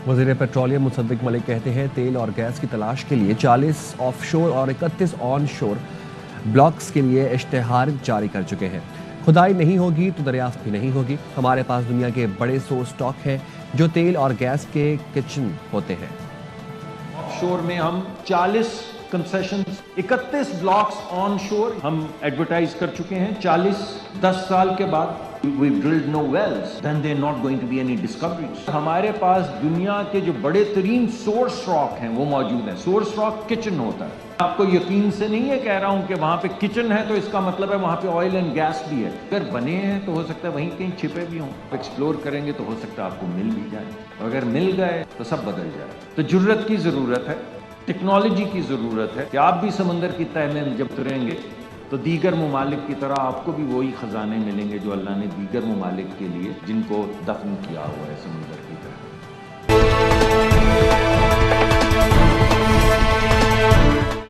وزیر پیٹرولیم مصدق ملک کہتے ہیں تیل اور گیس کی تلاش کے لیے 40 آف شور اور 31 آن شور بلاکس کے لیے اشتہار جاری کر چکے ہیں۔ کھدائی نہیں ہوگی تو دریافت بھی نہیں ہوگی۔ ہمارے پاس دنیا کے بڑے سورس اسٹاک ہیں جو تیل اور گیس کے کچن ہوتے ہیں۔ آف شور میں ہم 40 کنسیشنز 31 بلاکس آن شور ہم ایڈورٹائز کر چکے ہیں۔ 10 سال کے بعد we've drilled no wells, then there not going to be any discoveries. ہمارے پاس دنیا کے جو بڑے ترین سورس راک ہیں وہ موجود ہیں۔ سورس راک کچن ہوتا ہے۔ آپ کو یقین سے نہیں ہے کہہ رہا ہوں کہ وہاں پہ کچن ہے تو اس کا مطلب ہے وہاں پہ آئل اینڈ گیس بھی ہے۔ اگر بنے ہیں تو ہو سکتا ہے وہیں کہیں چھپے بھی ہوں۔ ایکسپلور کریں گے تو ہو سکتا ہے آپ کو مل بھی جائے، اور اگر مل گئے تو سب بدل جائے۔ تو جرت کی ضرورت ہے، ٹیکنالوجی کی ضرورت ہے کہ آپ بھی سمندر کی تہہ میں جب اتریں گے تو دیگر ممالک کی طرح آپ کو بھی وہی خزانے ملیں گے جو اللہ نے دیگر ممالک کے لیے جن کو دفن کیا ہوا ہے سمندر کے